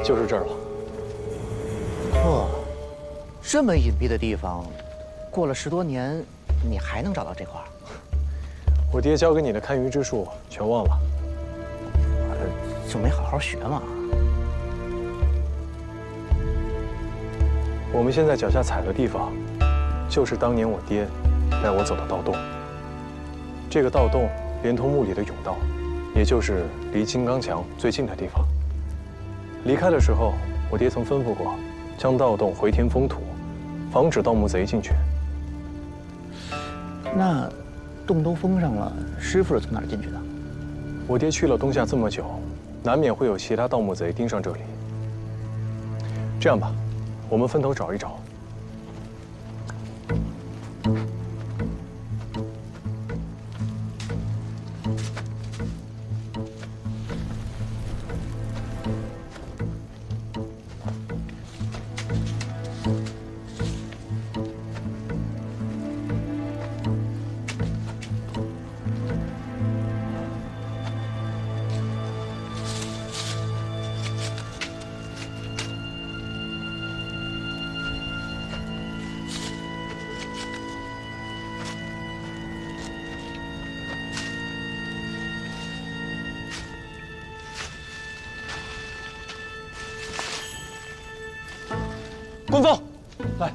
就是这儿了。哇，这么隐蔽的地方，过了10多年，你还能找到这块儿？我爹教给你的看鱼之术全忘了，就没好好学嘛。我们现在脚下踩的地方，就是当年我爹带我走的盗洞。这个盗洞连通墓里的甬道，也就是离金刚墙最近的地方。离开的时候，我爹曾吩咐过，将盗洞回填封土，防止盗墓贼进去。那洞都封上了，师傅是从哪儿进去的？我爹去了东夏这么久，难免会有其他盗墓贼盯上这里。这样吧，我们分头找一找。关峰，来。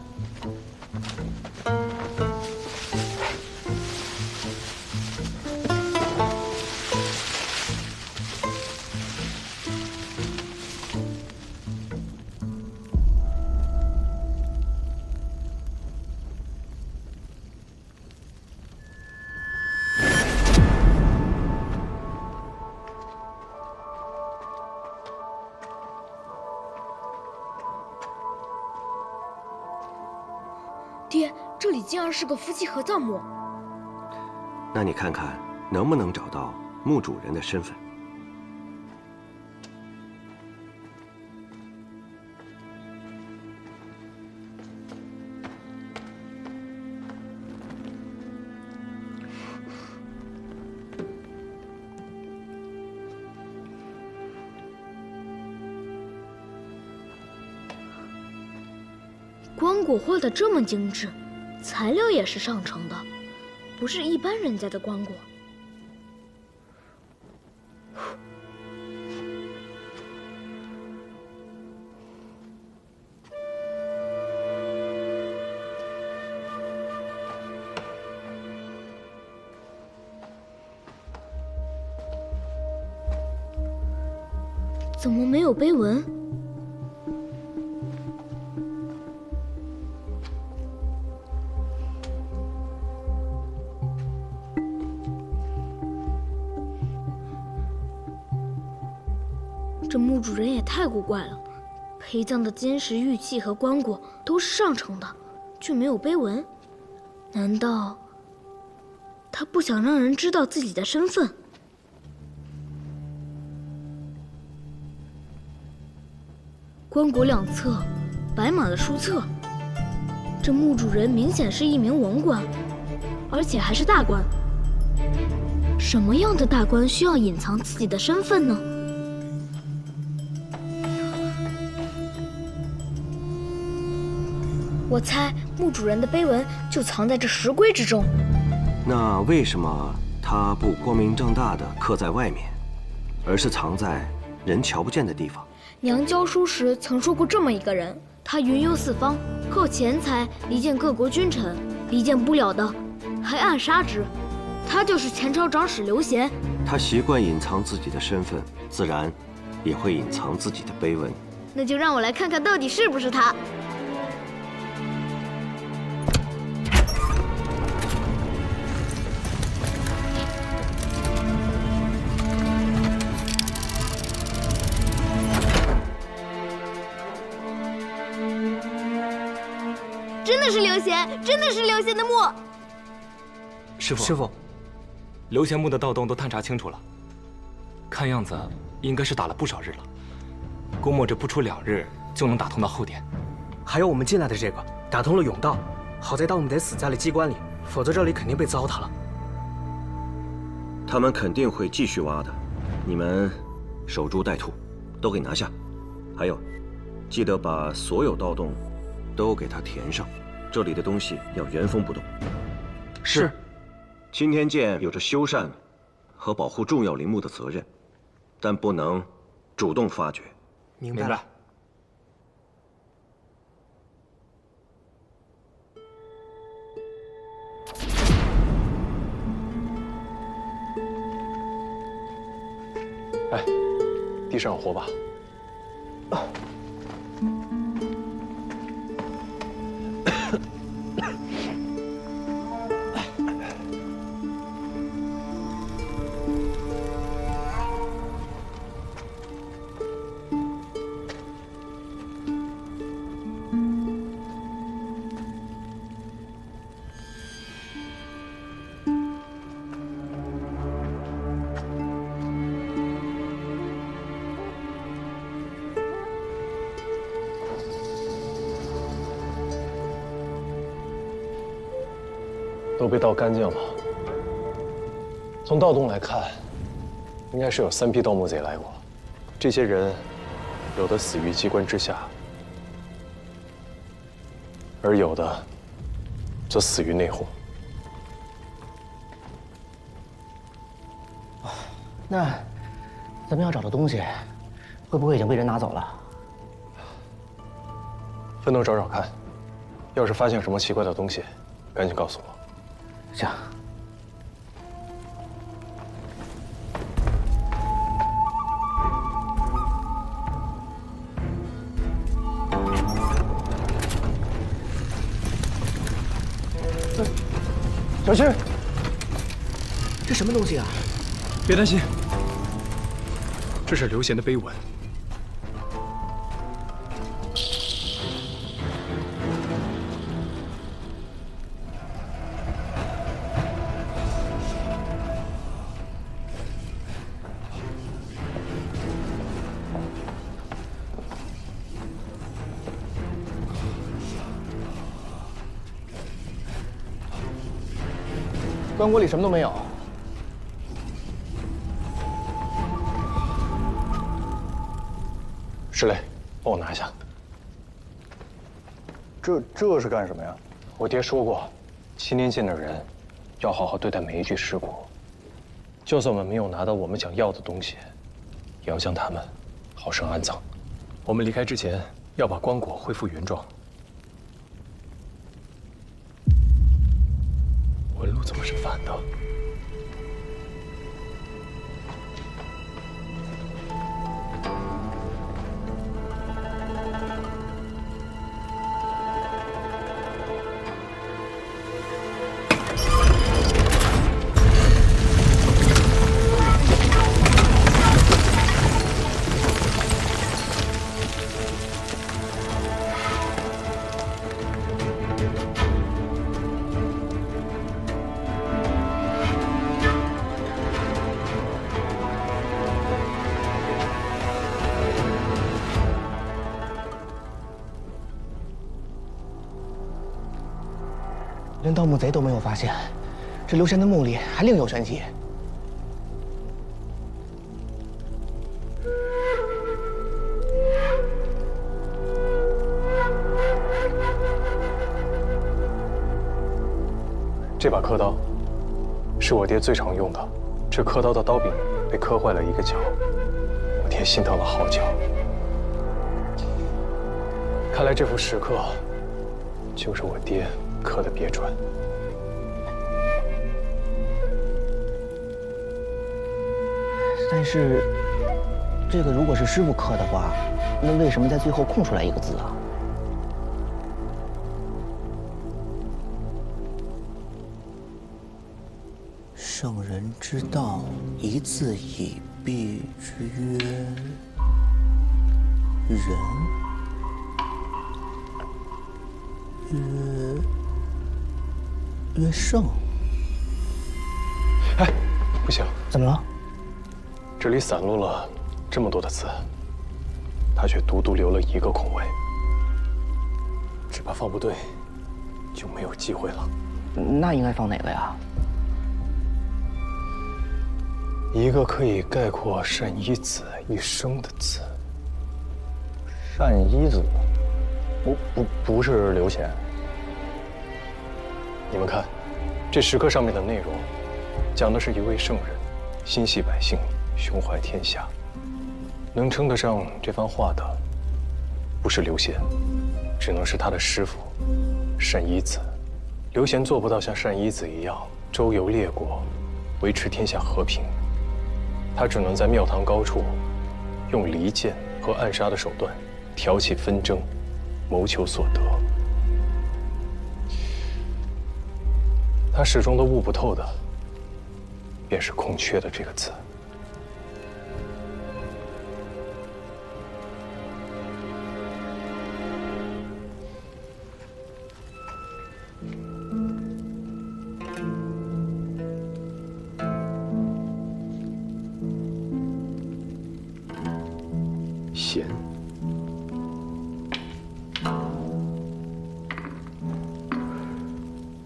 爹，这里竟然是个夫妻合葬墓。那你看看能不能找到墓主人的身份？棺椁画得这么精致，材料也是上乘的，不是一般人家的棺椁。怎么没有碑文？这墓主人也太古怪了，陪葬的金石玉器和棺椁都是上乘的，却没有碑文。难道他不想让人知道自己的身份？棺椁两侧摆满了书册，这墓主人明显是一名文官，而且还是大官。什么样的大官需要隐藏自己的身份呢？我猜墓主人的碑文就藏在这石龟之中。那为什么他不光明正大的刻在外面，而是藏在人瞧不见的地方？娘教书时曾说过这么一个人，他云游四方，靠钱财离间各国君臣，离间不了的还暗杀之。他就是前朝长史刘贤。他习惯隐藏自己的身份，自然也会隐藏自己的碑文。那就让我来看看到底是不是他。真的是刘贤，真的是刘贤的墓。师傅，刘贤墓的盗洞都探查清楚了，看样子应该是打了不少日了，估摸着不出2日就能打通到后殿。还有我们进来的这个打通了甬道，好在盗墓贼死在了机关里，否则这里肯定被糟蹋了。他们肯定会继续挖的，你们守株待兔，都给拿下。还有，记得把所有盗洞都给它填上，这里的东西要原封不动。是。青天剑有着修缮和保护重要陵墓的责任，但不能主动发掘。明白了。哎，地上有火把。都被盗干净了。从盗洞来看，应该是有3批盗墓贼来过。这些人，有的死于机关之下，而有的则死于内讧。那咱们要找的东西，会不会已经被人拿走了？分头找找看，要是发现什么奇怪的东西，赶紧告诉我。行。小心！这什么东西啊？别担心，这是刘贤的碑文。棺椁里什么都没有。石磊，帮我拿一下。这是干什么呀？我爹说过，青天剑的人要好好对待每一具尸骨，就算我们没有拿到我们想要的东西，也要将他们好生安葬。我们离开之前，要把棺椁恢复原状。纹路怎么是反的？连盗墓贼都没有发现，这刘贤的墓里还另有玄机。这把刻刀是我爹最常用的，这刻刀的刀柄被刻坏了一个角，我爹心疼了好久。看来这幅石刻就是我爹刻的别传。但是，这个如果是师傅刻的话，那为什么在最后空出来一个字啊？圣人之道，一字以蔽之曰仁，曰圣。哎，不行，怎么了？这里散落了这么多的字，他却独独留了一个空位，只怕放不对，就没有机会了。那应该放哪个呀？一个可以概括单一子一生的字。单一子，不是刘显。你们看，这石刻上面的内容，讲的是一位圣人，心系百姓，胸怀天下。能称得上这番话的，不是刘显，只能是他的师傅单一子。刘贤做不到像单一子一样周游列国，维持天下和平，他只能在庙堂高处，用离间和暗杀的手段挑起纷争，谋求所得。他始终都悟不透的，便是空缺的这个字。贤，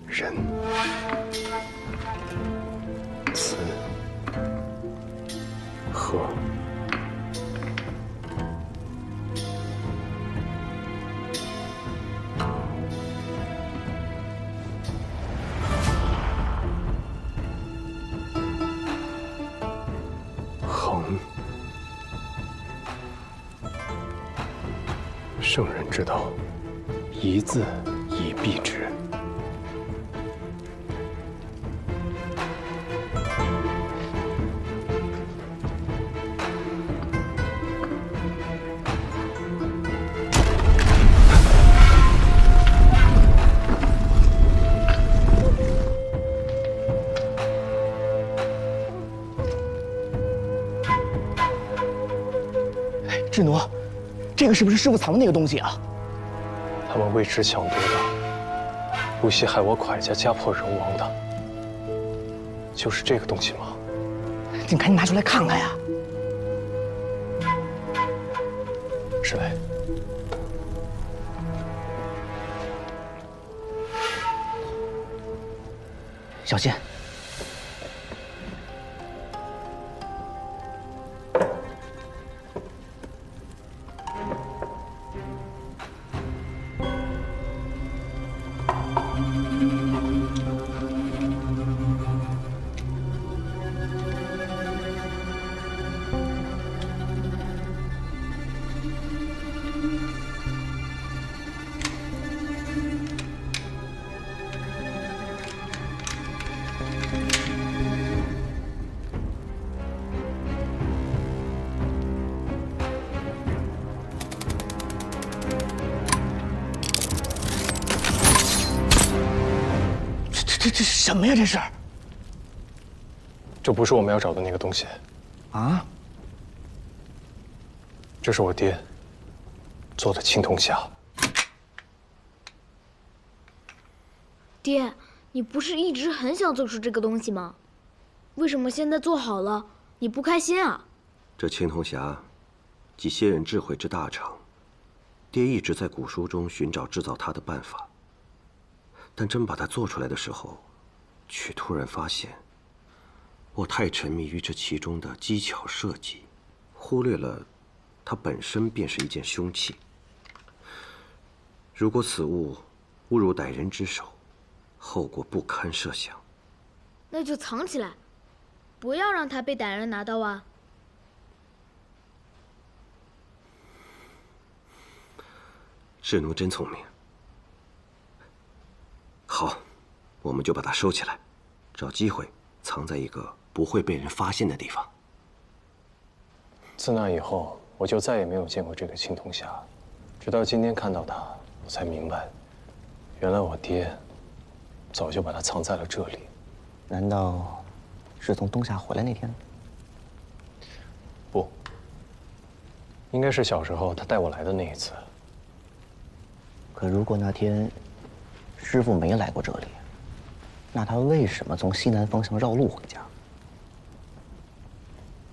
仁，慈，和，恒。圣人之道，一字以蔽之。智奴，这个是不是师傅藏的那个东西啊？他们为之抢夺的，不惜害我蒯家家破人亡的，就是这个东西吗？你赶紧拿出来看看呀！是嘞。小心。这是什么呀？这是？这不是我们要找的那个东西。啊？这是我爹做的青铜匣。爹，你不是一直很想做出这个东西吗？为什么现在做好了，你不开心啊？这青铜匣，集先人智慧之大成。爹一直在古书中寻找制造它的办法，但真把它做出来的时候，却突然发现，我太沉迷于这其中的机巧设计，忽略了它本身便是一件凶器。如果此物误入歹人之手，后果不堪设想。那就藏起来，不要让它被歹人拿到啊！智奴真聪明。好，我们就把它收起来，找机会藏在一个不会被人发现的地方。自那以后，我就再也没有见过这个青铜匣，直到今天看到它，我才明白，原来我爹早就把它藏在了这里。难道是从东夏回来那天？不，应该是小时候他带我来的那一次。可如果那天师傅没来过这里，那他为什么从西南方向绕路回家？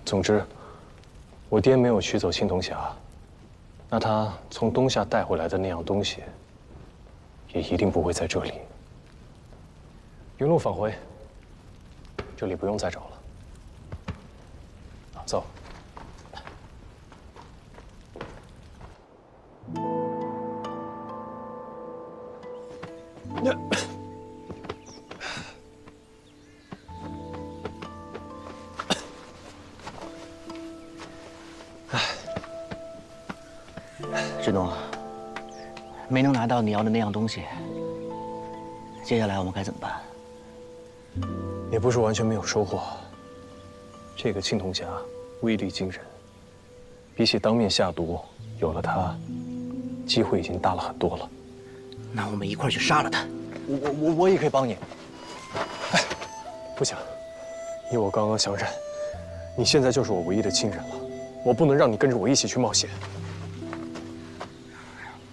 总之，我爹没有取走青铜匣，那他从东夏带回来的那样东西，也一定不会在这里。原路返回，这里不用再找了。走。志诺，没能拿到你要的那样东西，接下来我们该怎么办？也不是完全没有收获。这个青铜匣威力惊人，比起当面下毒，有了它，机会已经大了很多了。那我们一块儿去杀了他。我也可以帮你。哎，不行，以我刚刚相认，你现在就是我唯一的亲人了，我不能让你跟着我一起去冒险。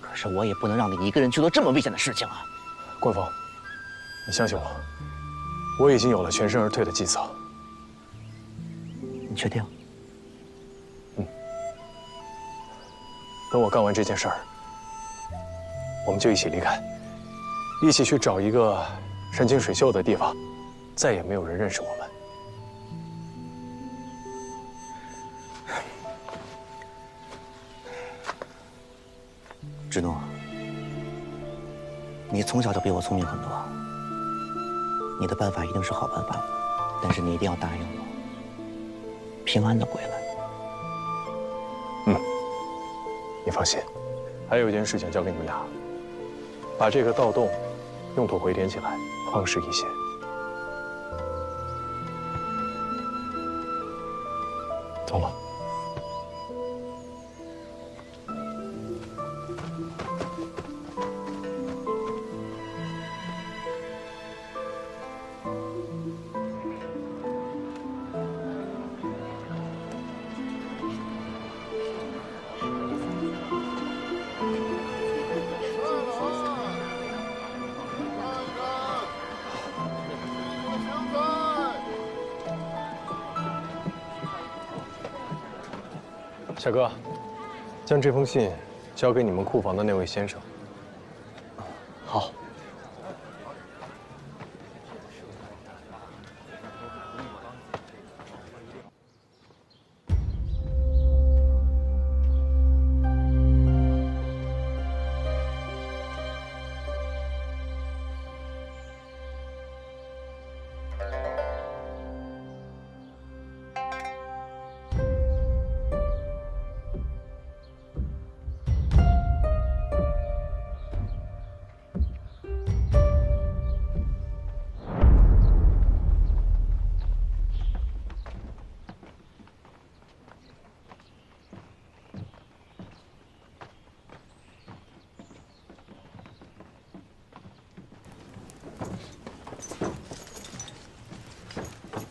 可是我也不能让你一个人去做这么危险的事情啊！关峰，你相信我，我已经有了全身而退的计策。你确定？等我干完这件事儿，我们就一起离开，一起去找一个山清水秀的地方，再也没有人认识我们。志诺，你从小就比我聪明很多，你的办法一定是好办法，但是你一定要答应我，平安的归来。你放心，还有一件事情交给你们俩，把这个盗洞用土回填起来，方式一些。走了。小哥，将这封信交给你们库房的那位先生。好。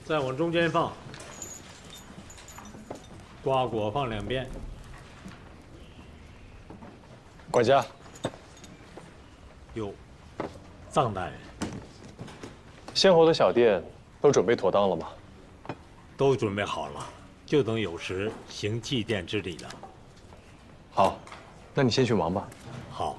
再往中间放，瓜果放两边。管家，有，臧大人，先后的小店都准备妥当了吗？都准备好了，就等有时行祭奠之礼了。好，那你先去忙吧。好。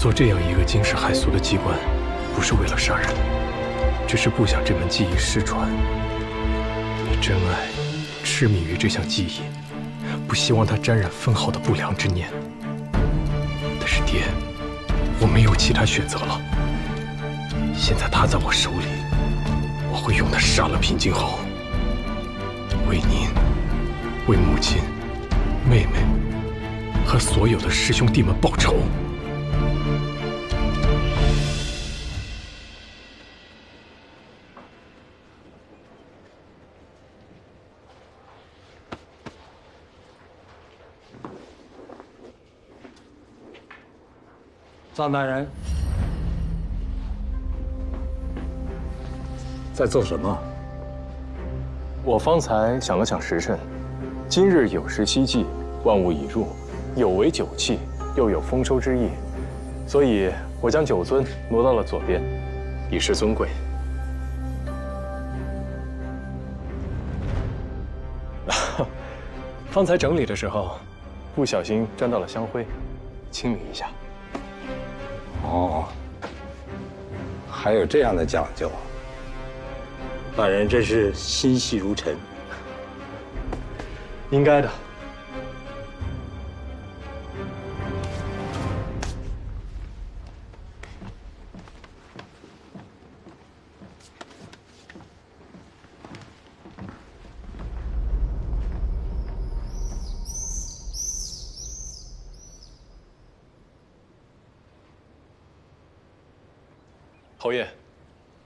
做这样一个惊世骇俗的机关，不是为了杀人，只是不想这门技艺失传。你真爱、痴迷于这项技艺，不希望它沾染分毫的不良之念。但是爹，我没有其他选择了。现在它在我手里，我会用它杀了平津侯。为您，为母亲，妹妹和所有的师兄弟们报仇。臧大人，在做什么？我方才想了想时辰，今日酉时希季，万物已入，酉为酒气，又有丰收之意，所以我将酒樽挪到了左边，以示尊贵。方才整理的时候，不小心沾到了香灰，清理一下。哦，还有这样的讲究，大人真是心细如尘。应该的。侯爷，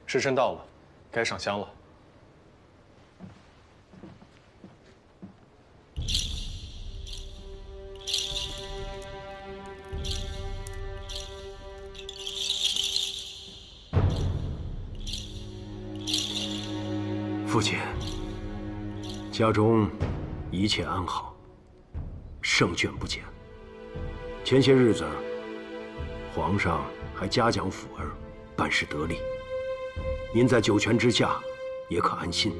时辰到了，该上香了。父亲，家中一切安好，胜券不减。前些日子，皇上还嘉奖辅儿办事得力，您在九泉之下也可安心。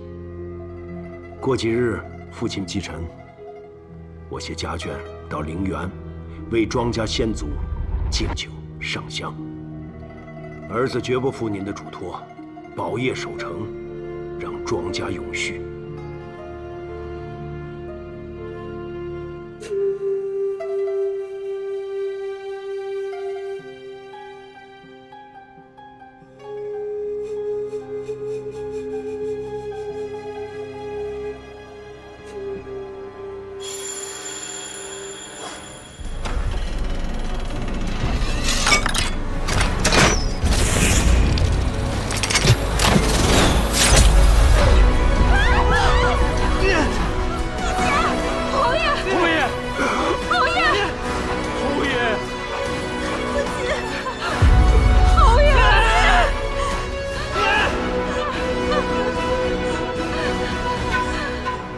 过几日父亲继承，我携家眷到陵园，为庄家先祖敬酒上香。儿子绝不负您的嘱托，保业守成，让庄家永续。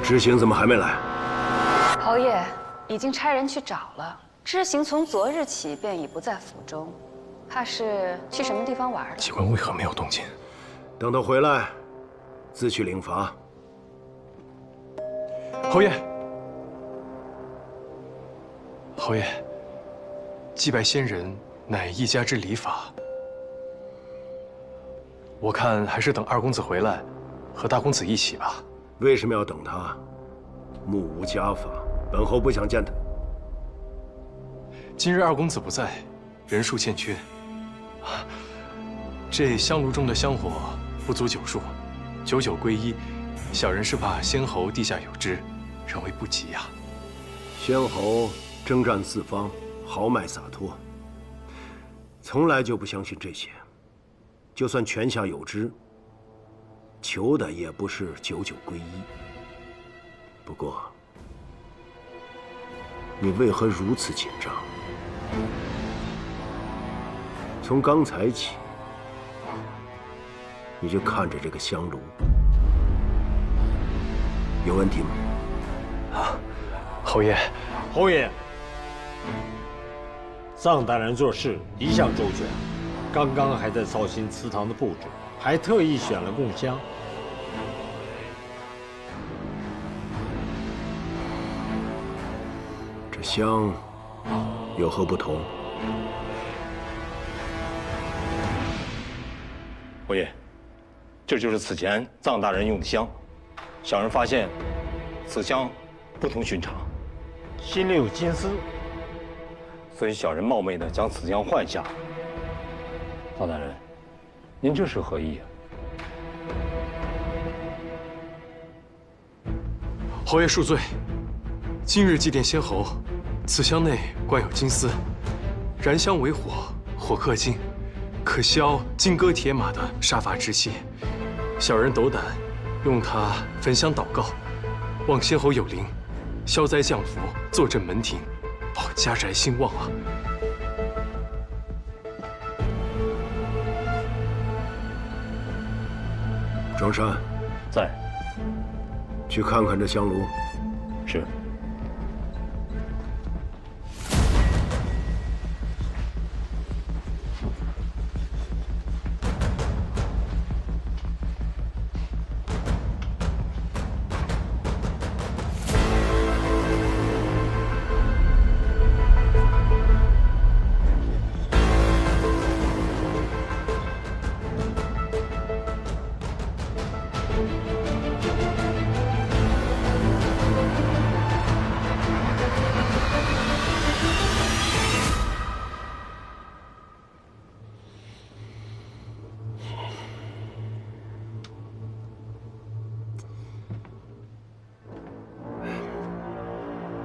知行怎么还没来？侯爷已经差人去找了，知行从昨日起便已不在府中，怕是去什么地方玩了。启文为何没有动静？等他回来，自去领罚。侯爷，侯爷，祭拜先人乃一家之礼法，我看还是等二公子回来，和大公子一起吧。为什么要等他？目无家法，本侯不想见他。今日二公子不在，人数欠缺，这香炉中的香火不足9束，99归一，小人是怕先侯地下有知，认为不及呀。先侯征战四方，豪迈洒脱，从来就不相信这些。就算泉下有知，求的也不是99归一。不过，你为何如此紧张？从刚才起，你就看着这个香炉，有问题吗？啊，侯爷，侯爷，臧大人做事一向周全，刚刚还在操心祠堂的布置，还特意选了供香。这香有何不同？侯爷，这就是此前臧大人用的香。小人发现，此香不同寻常，心里有金丝，所以小人冒昧的将此香换下。臧大人，您这是何意啊？侯爷恕罪，今日祭奠先侯，此香内灌有金丝，燃香为火，火克金，可消金戈铁马的杀伐之气。小人斗胆，用它焚香祷告，望先侯有灵，消灾降福，坐镇门庭，保家宅兴旺啊！庄山，在。去看看这香炉。是。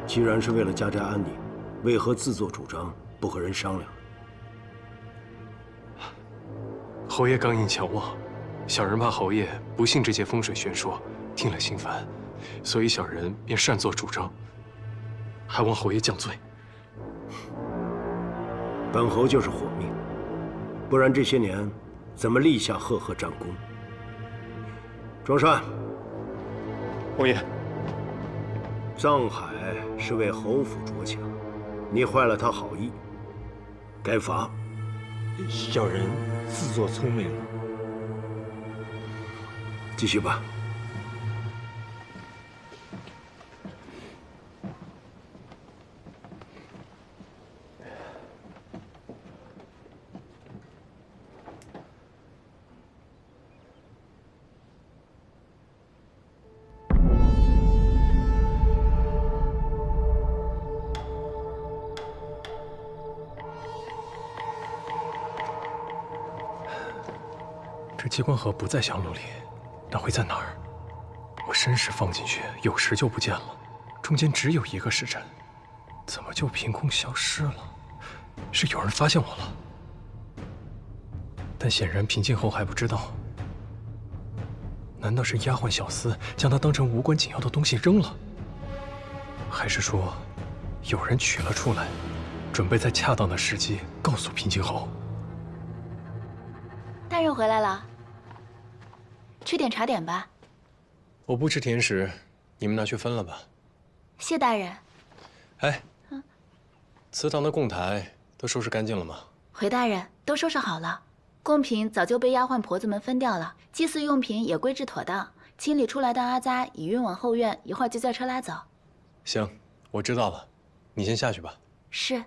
既然是为了家宅安宁，为何自作主张，不和人商量？侯爷刚硬强妄，小人怕侯爷不信这些风水玄说，听了心烦，所以小人便擅作主张，还望侯爷降罪。本侯就是火命，不然这些年怎么立下赫赫战功？庄山，侯爷，藏海是为侯府着想，你坏了他好意，该罚。小人自作聪明了。继续吧。这机关盒不在香炉里，那会在哪儿？我申时放进去，有时就不见了，中间只有一个时辰，怎么就凭空消失了？是有人发现我了，但显然平静侯还不知道。难道是丫鬟小厮将它当成无关紧要的东西扔了？还是说，有人取了出来，准备在恰当的时机告诉平静侯？大人回来了。吃点茶点吧。我不吃甜食，你们拿去分了吧。谢大人。哎，祠堂的供台都收拾干净了吗？回大人，都收拾好了，贡品早就被丫鬟婆子们分掉了，祭祀用品也归置妥当，清理出来的阿扎已运往后院，一会儿就叫车拉走。行，我知道了，你先下去吧。是。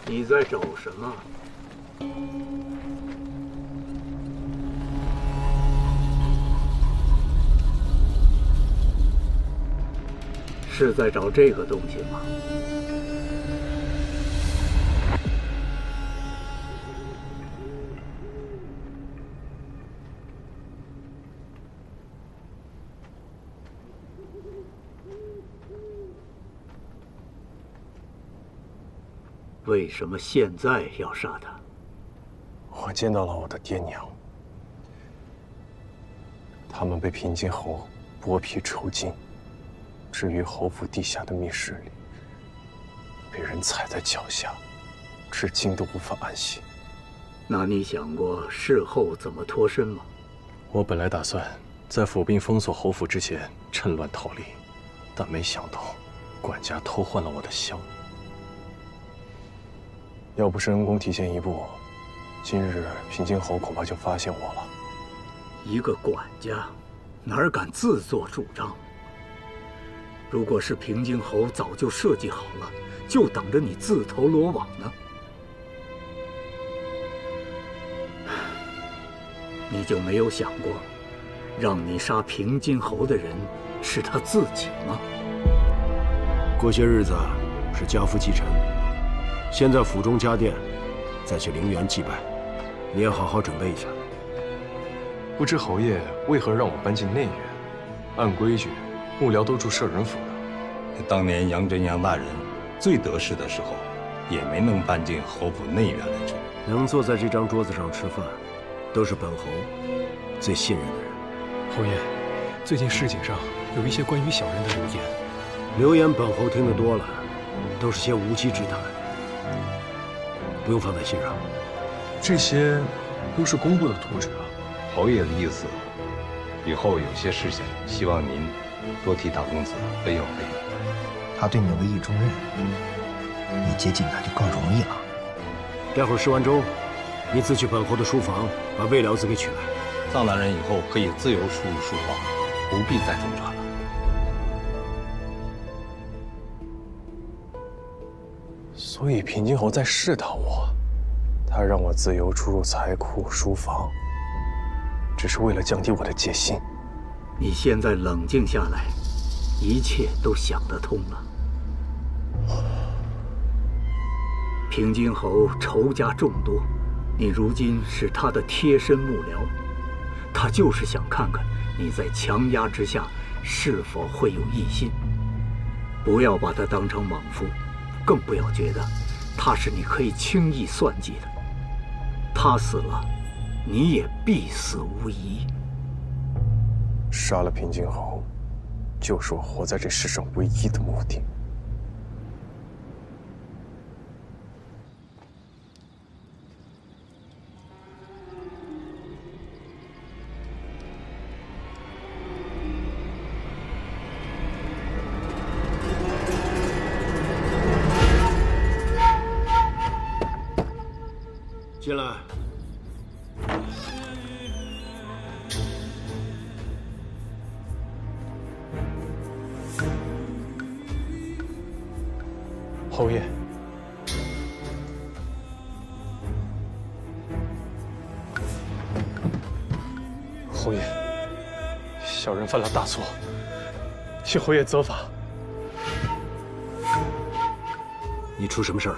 你在找什么？是在找这个东西吗？为什么现在要杀他？我见到了我的爹娘，他们被平静侯剥皮抽筋，置于侯府地下的密室里，被人踩在脚下，至今都无法安息。那你想过事后怎么脱身吗？我本来打算在府兵封锁侯府之前趁乱逃离，但没想到管家偷换了我的香。要不是恩公提前一步，今日平静侯恐怕就发现我了。一个管家，哪敢自作主张？如果是平静侯早就设计好了，就等着你自投罗网呢。你就没有想过，让你杀平津侯的人是他自己吗？过些日子是家父继承，先在府中加殿，再去陵园祭拜。你也好好准备一下。不知侯爷为何让我搬进内院？按规矩，幕僚都住舍人府的。当年杨真杨大人最得势的时候，也没能搬进侯府内院来住。能坐在这张桌子上吃饭，都是本侯最信任的人。侯爷，最近市井上有一些关于小人的流言，流言本侯听得多了，都是些无稽之谈，不用放在心上。这些都是工部的图纸啊。侯爷的意思，以后有些事情，希望您多替大公子背后背。他对你委以重任，你接近他就更容易了。待会儿吃完粥，你自去本侯的书房把魏辽子给取来。臧大人以后可以自由出入书房，不必再中转了。所以平津侯在试探我，他让我自由出入财库、书房，只是为了降低我的戒心。你现在冷静下来，一切都想得通了。平津侯仇家众多，你如今是他的贴身幕僚，他就是想看看你在强压之下是否会有异心。不要把他当成莽夫，更不要觉得他是你可以轻易算计的。他死了，你也必死无疑。杀了平津侯，就是我活在这世上唯一的目的。进来。侯爷，侯爷，小人犯了大错，请侯爷责罚。你出什么事了？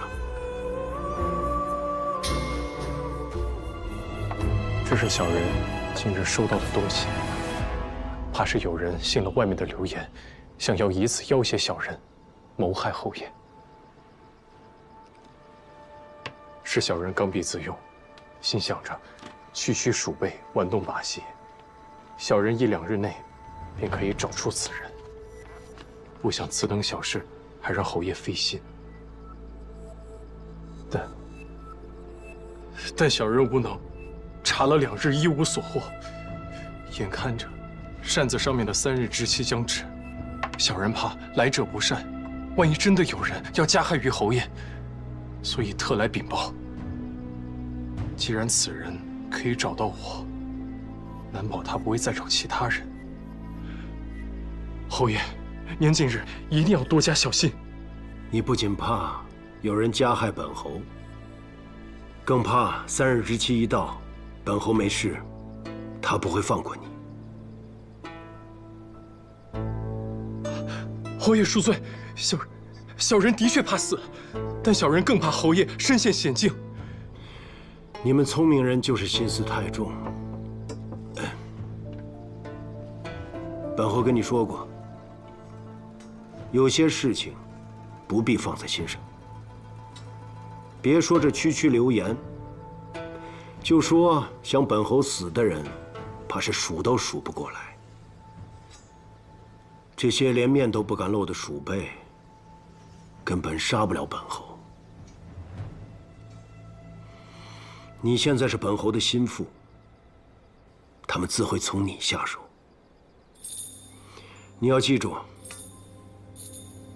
这是小人近日收到的东西，怕是有人信了外面的流言，想要以此要挟小人，谋害侯爷。是小人刚愎自用，心想着区区鼠辈玩弄把戏，小人1、2日内便可以找出此人。不想此等小事还让侯爷费心，但小人无能。查了2日，一无所获。眼看着扇子上面的3日之期将至，小人怕来者不善，万一真的有人要加害于侯爷，所以特来禀报。既然此人可以找到我，难保他不会再找其他人。侯爷，您近日一定要多加小心。你不仅怕有人加害本侯，更怕3日之期一到，本侯没事，他不会放过你。侯爷恕罪，小人的确怕死，但小人更怕侯爷身陷险境。你们聪明人就是心思太重。本侯跟你说过，有些事情不必放在心上。别说这区区流言，就说想本侯死的人，怕是数都数不过来。这些连面都不敢露的鼠辈，根本杀不了本侯。你现在是本侯的心腹，他们自会从你下手。你要记住，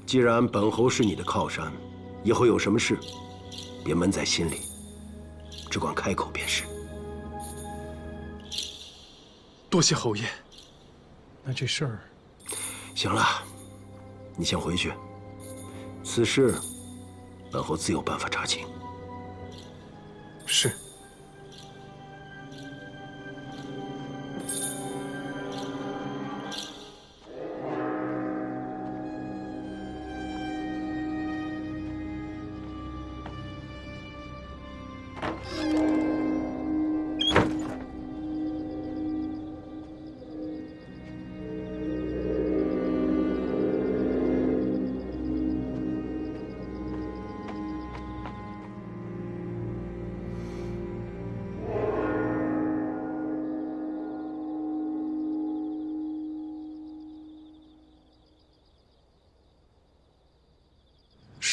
既然本侯是你的靠山，以后有什么事，别闷在心里，只管开口便是。多谢侯爷。那这事儿，行了，你先回去。此事，本侯自有办法查清。是。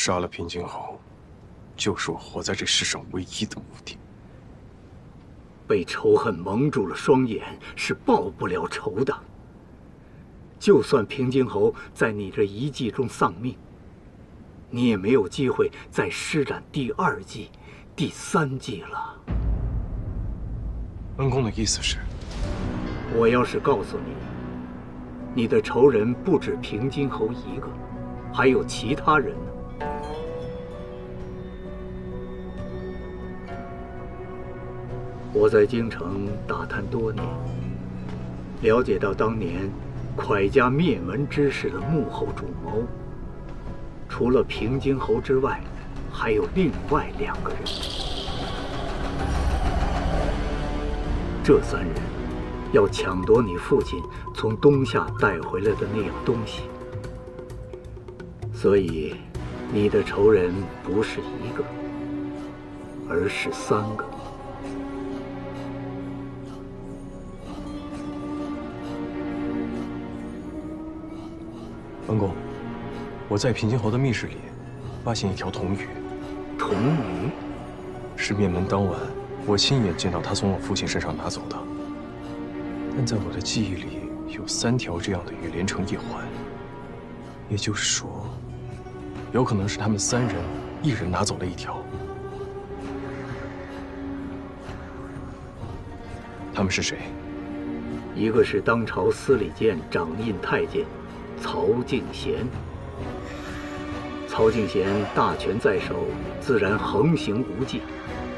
杀了平津侯，就是我活在这世上唯一的目的。被仇恨蒙住了双眼，是报不了仇的。就算平津侯在你这一计中丧命，你也没有机会再施展第2计、第3计了。恩公的意思是，我要是告诉你，你的仇人不止平津侯一个，还有其他人呢？我在京城打探多年，了解到当年蒯家灭门之事的幕后主谋，除了平津侯之外，还有另外2个人。这3人要抢夺你父亲从东夏带回来的那样东西，所以你的仇人不是1个，而是3个。恩公，我在平津侯的密室里发现一条铜鱼。铜鱼？是灭门当晚，我亲眼见到他从我父亲身上拿走的。但在我的记忆里，有3条这样的鱼连成一环。也就是说，有可能是他们3人一人拿走了1条。他们是谁？一个是当朝司礼监掌印太监曹敬贤。曹敬贤大权在手，自然横行无忌，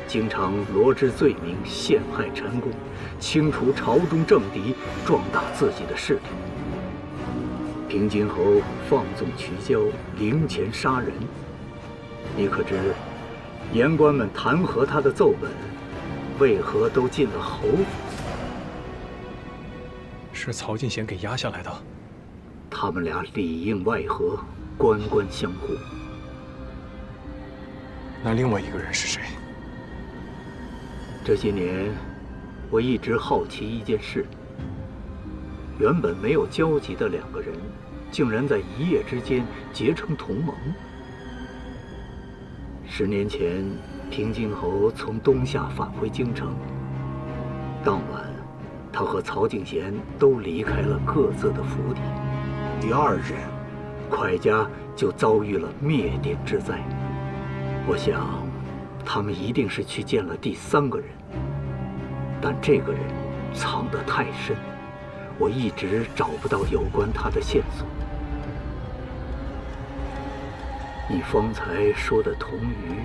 经常罗织罪名，陷害臣工，清除朝中政敌，壮大自己的势力。平津侯放纵渠交，凌钱杀人。你可知，言官们弹劾他的奏本，为何都进了侯府？是曹敬贤给压下来的。他们俩里应外合，官官相护。那另外一个人是谁？这些年，我一直好奇一件事：原本没有交集的2个人，竟然在一夜之间结成同盟。10年前，平津侯从东夏返回京城，当晚，他和曹敬贤都离开了各自的府邸。第2日，蒯家就遭遇了灭顶之灾。我想，他们一定是去见了第3个人，但这个人藏得太深，我一直找不到有关他的线索。你方才说的铜鱼，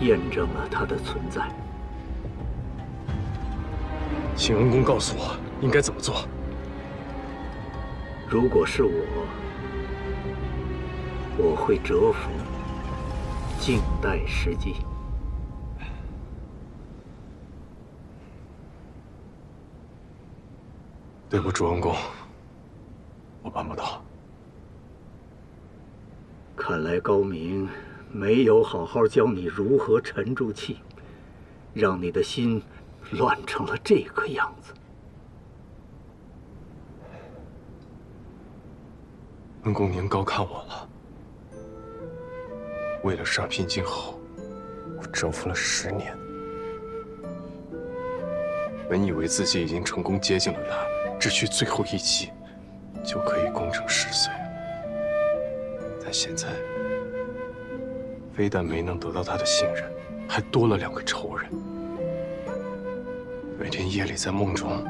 验证了他的存在。请恩公告诉我应该怎么做。如果是我会折服，静待时机。对不住，恩公，我办不到。看来高明没有好好教你如何沉住气，让你的心乱成了这个样子。恩公，您高看我了。为了杀平津侯，我蛰伏了10年。本以为自己已经成功接近了他，只需最后一击，就可以功成事遂。但现在，非但没能得到他的信任，还多了2个仇人。每天夜里在梦中，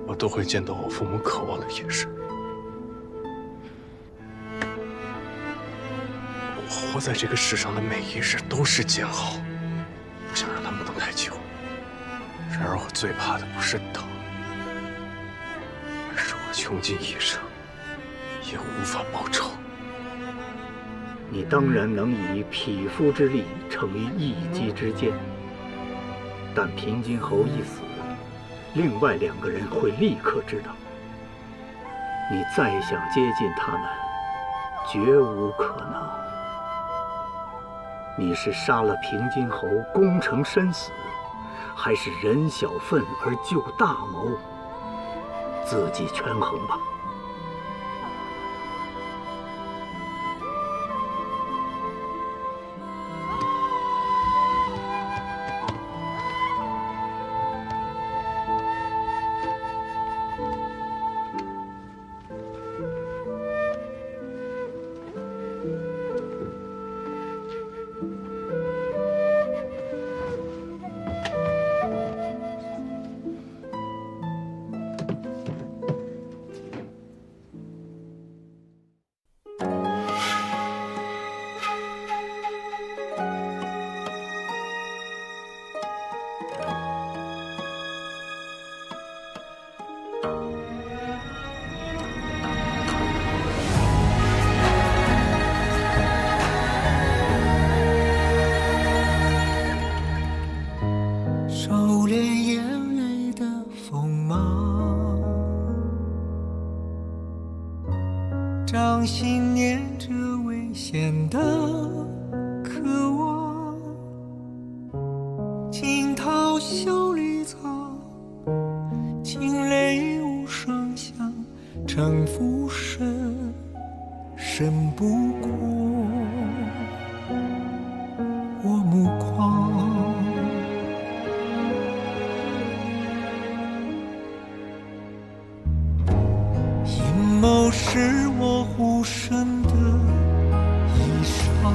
我都会见到我父母渴望的眼神。我活在这个世上的每一日都是煎熬，不想让他们等太久。然而我最怕的不是等，而是我穷尽一生也无法报仇。你当然能以匹夫之力成为一击之剑，但平津侯一死，另外2个人会立刻知道。你再想接近他们，绝无可能。你是杀了平津侯，功成身死，还是忍小愤而救大谋？自己权衡吧。掌心念着危险的渴望，惊涛笑里藏，惊雷无声响，城府深，深不过我目眶。阴谋是我护身的衣裳，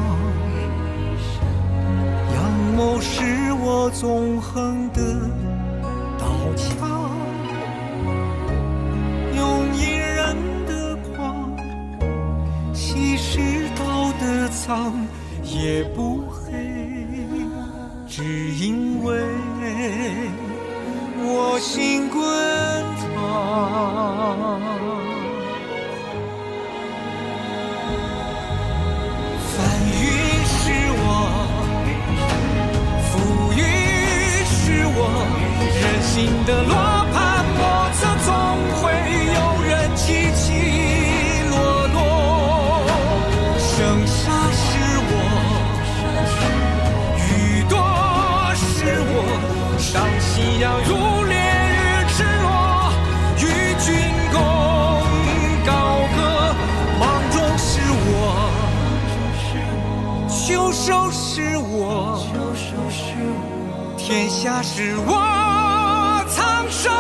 阳谋是我纵横的刀枪，用隐忍的狂，稀释道德藏，也不黑，只因为我心滚烫。翻云是我，浮云是我，人心的罗盘莫测，总会有人起起落落。盛夏是我，雨多是我，上夕阳如烈日赤裸，与君共高歌。芒种是我，秋收是我，天下是我，苍生